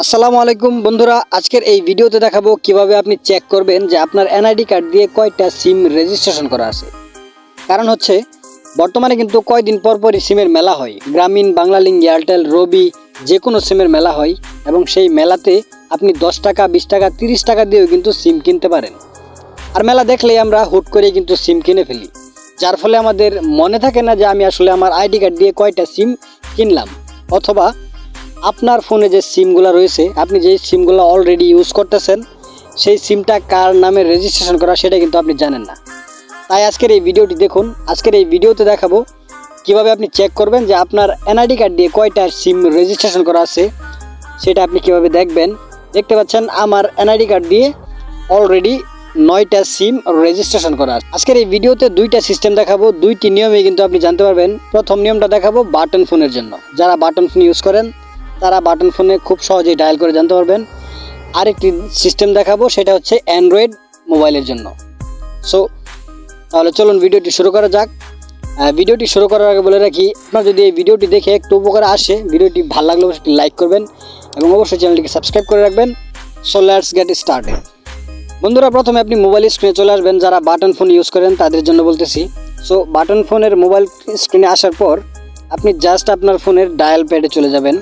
আসসালামু আলাইকুম বন্ধুরা, আজকের এই ভিডিওতে দেখাবো কিভাবে আপনি চেক করবেন যে আপনার এনআইডি কার্ড দিয়ে কয়টা সিম রেজিস্ট্রেশন করা আছে। কারণ হচ্ছে বর্তমানে কিন্তু কয়দিন পর পরই সিমের মেলা হয়। গ্রামীণ, বাংলালিংক, এয়ারটেল, রবি যে কোনো সিমের মেলা হয় এবং সেই মেলাতে আপনি 10 টাকা, 20 টাকা, 30 টাকা দিয়েও কিন্তু সিম কিনতে পারেন। আর মেলা দেখলেই আমরা হুট করে কিন্তু সিম কিনে ফেলি, যার ফলে আমাদের মনে থাকে না যে আমি আসলে আমার আইডি কার্ড দিয়ে কয়টা সিম কিনলাম। অথবা আপনার ফোনে যে সিমগুলো রয়েছে, আপনি যেই সিমগুলো অলরেডি ইউজ করতেছেন সেই সিমটা কার নামে রেজিস্ট্রেশন করা সেটা কিন্তু আপনি জানেন না। তাই আজকের এই ভিডিওটি দেখুন। আজকের এই ভিডিওতে দেখাবো কিভাবে আপনি চেক করবেন যে আপনার এনআইডি কার্ড দিয়ে কয়টা সিম রেজিস্ট্রেশন করা আছে, সেটা আপনি কিভাবে দেখবেন। দেখতে পাচ্ছেন আমার এনআইডি কার্ড দিয়ে অলরেডি 9টা সিম রেজিস্ট্রেশন করা আছে। আজকের এই ভিডিওতে 2টা সিস্টেম দেখাবো, 2টি নিয়মে কিন্তু আপনি জানতে পারবেন। প্রথম নিয়মটা দেখাবো বাটন ফোনের জন্য, যারা বাটন ফোন ইউজ করেন তারা বাটন ফোনে খুব সহজেই ডায়াল করে জানতে পারবেন। আরেকটি সিস্টেম দেখাবো, সেটা হচ্ছে অ্যান্ড্রয়েড মোবাইলের জন্য। সো তাহলে চলুন ভিডিওটি শুরু করা যাক। ভিডিওটি শুরু করার আগে বলে রাখি, আপনার যদি এই ভিডিওটি দেখে একটু উপকার আসে, ভিডিওটি ভালো লাগলে অবশ্যই লাইক করবেন এবং অবশ্যই চ্যানেলটিকে সাবস্ক্রাইব করে রাখবেন। So let's get started. বন্ধুরা, প্রথমে আপনি মোবাইল স্ক্রিনে চলে আসবেন। যারা বাটন ফোন ইউজ করেন তাদের জন্য বলতেছি। সো বাটন ফোনের মোবাইল স্ক্রিনে আসার পর আপনি জাস্ট আপনার ফোনের ডায়াল প্যাডে চলে যাবেন।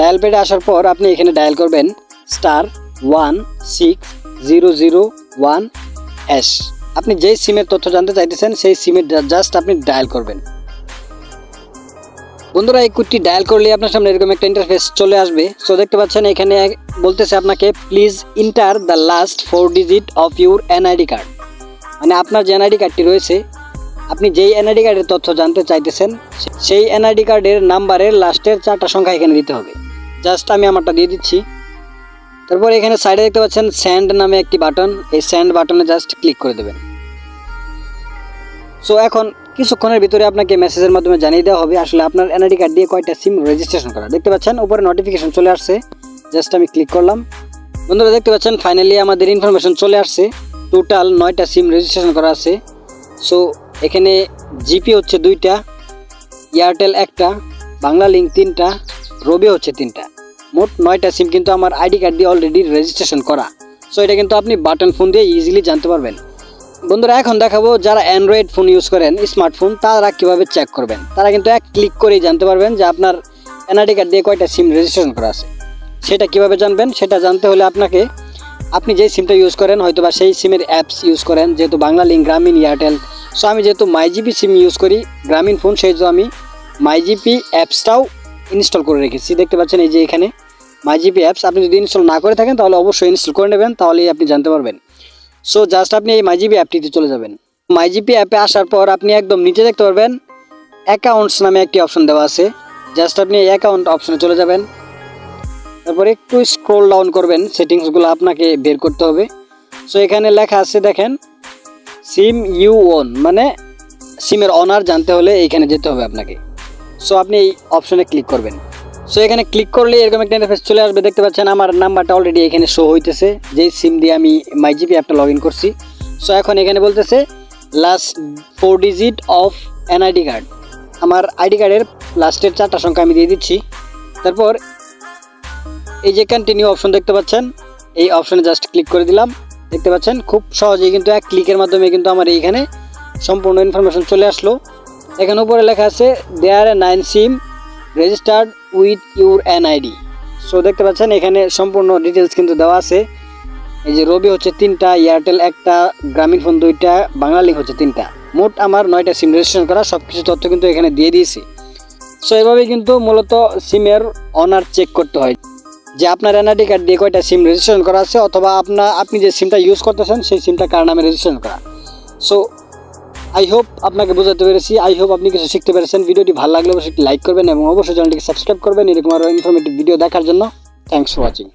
ডায়াল প্যাডে আসার পর আপনি এখানে ডায়াল করবেন *16001#। আপনি যেই সিমের তথ্য জানতে চাইতেছেন সেই সিমের জাস্ট আপনি ডায়াল করবেন। বন্ধুরা, এই কোডটি ডায়াল করলে আপনার সামনে এরকম একটা ইন্টারফেস চলে আসবে। সো দেখতে পাচ্ছেন এখানে বলতেছে আপনাকে please enter the last 4 digit of your NID card. মানে আপনার যে এনআইডি কার্ডটি রয়েছে, আপনি যেই এনআইডি কার্ডের তথ্য জানতে চাইতেছেন সেই এনআইডি কার্ডের নাম্বারের লাস্টের 4টা সংখ্যা এখানে দিতে হবে। জাস্ট আমি আমারটা দিয়ে দিচ্ছি। তারপর এখানে সাইডে দেখতে পাচ্ছেন সেন্ড নামে একটি বাটন, এই সেন্ড বাটনে জাস্ট ক্লিক করে দেবেন। সো এখন কিছুক্ষণের ভিতরে আপনাকে মেসেজের মাধ্যমে জানিয়ে দেওয়া হবে আসলে আপনার এনআইডি কার্ড দিয়ে কয়টা সিম রেজিস্ট্রেশন করা। দেখতে পাচ্ছেন উপরে নোটিফিকেশন চলে আসছে, জাস্ট আমি ক্লিক করলাম। বন্ধুরা, দেখতে পাচ্ছেন ফাইনালি আমাদের ইনফরমেশন চলে আসছে। টোটাল 9টা সিম রেজিস্ট্রেশন করা আছে। সো এখানে জিপি হচ্ছে 2টা, এয়ারটেল 1টা, বাংলালিংক 3টা, রবি হচ্ছে 3টা। মোট 9টা সিম কিন্তু আমার আইডি কার্ড দিয়ে অলরেডি রেজিস্ট্রেশন করা। সো এটা কিন্তু আপনি বাটন ফোন দিয়ে ইজিলি জানতে পারবেন। বন্ধুরা, এখন দেখাবো যারা অ্যান্ড্রয়েড ফোন ইউজ করেন, স্মার্টফোন, তারা কীভাবে চেক করবেন। তারা কিন্তু এক ক্লিক করেই জানতে পারবেন যে আপনার এনআইডি কার্ড দিয়ে কয়টা সিম রেজিস্ট্রেশন করা আছে। সেটা কিভাবে জানবেন, সেটা জানতে হলে আপনি যেই সিমটা ইউজ করেন, হয়তো বা সেই সিমের অ্যাপস ইউজ করেন, যেহেতু বাংলালিংক, গ্রামীণ, এয়ারটেল। সো আমি যেহেতু মাইজিপি সিম ইউজ করি, গ্রামীণ ফোন, সেই জন্য আমি মাইজিপি অ্যাপসটাও ইনস্টল করে রেখেছি। দেখতে পাচ্ছেন এই যে এখানে মাইজিপি অ্যাপস। আপনি যদি ইনস্টল না করে থাকেন তাহলে অবশ্যই ইনস্টল করে নেবেন, তাহলেই আপনি জানতে পারবেন। সো জাস্ট আপনি এই মাইজিপি অ্যাপটিতে চলে যাবেন। মাইজিপি অ্যাপে আসার পর আপনি একদম নিচে দেখতে পারবেন অ্যাকাউন্টস নামে একটি অপশন দেওয়া আছে। জাস্ট আপনি এই অ্যাকাউন্ট অপশনে চলে যাবেন। তারপর একটু স্ক্রল ডাউন করবেন, সেটিংসগুলো আপনাকে বের করতে হবে। সো এখানে লেখা আছে দেখেন সিম ইউ ওন, মানে সিমের অনার জানতে হলে এইখানে যেতে হবে আপনাকে। সো আপনি এই অপশনে ক্লিক করবেন। সো এখানে ক্লিক করলে এরকম একটা ইন্টারফেস চলে আসবে। দেখতে পাচ্ছেন আমার নাম্বারটা অলরেডি এখানে শো হইতেছে, যেই সিম দিয়ে আমি মাইজিপি অ্যাপটা লগ ইন করছি। সো এখন এখানে বলতেছে last 4 digit of NID card. আমার আইডি কার্ডের লাস্টের 4টা সংখ্যা আমি দিয়ে দিচ্ছি। তারপর এই যে কন্টিনিউ অপশন দেখতে পাচ্ছেন, এই অপশনে জাস্ট ক্লিক করে দিলাম। দেখতে পাচ্ছেন খুব সহজেই কিন্তু এক ক্লিকের মাধ্যমে কিন্তু আমার এইখানে সম্পূর্ণ ইনফরমেশন চলে আসলো। এখানে উপরে লেখা আছে there 9 SIM registered with your NID. So দেখতে পাচ্ছেন এখানে সম্পূর্ণ ডিটেলস কিন্তু দেওয়া আছে। এই যে রবি হচ্ছে 3টা, এয়ারটেল 1টা, গ্রামীণ ফোন 2টা, বাংলালিংক হচ্ছে 3টা। মোট আমার 9টা সিম রেজিস্ট্রেশন করা, সব কিছু তথ্য কিন্তু এখানে দিয়ে দিয়েছি। সো এভাবেই কিন্তু মূলত সিমের অনার চেক করতে হয় যে আপনার এনআইডি কার্ড দিয়ে কয়টা সিম রেজিস্ট্রেশন করা আছে, অথবা আপনি যে সিমটা ইউজ করতেছেন সেই সিমটা কার নামে রেজিস্ট্রেশন করা। সো আই হোপ আপনাকে বোঝাতে পেরেছি, আই হোপ আপনি কিছু শিখতে পেরেছেন। ভিডিওটি ভালো লাগলে অবশ্যই লাইক করবেন এবং অবশ্যই চ্যানেলটিকে সাবস্ক্রাইব করবেন এরকম আরও ইনফরমেটিভ ভিডিও দেখার জন্য। Thanks for watching.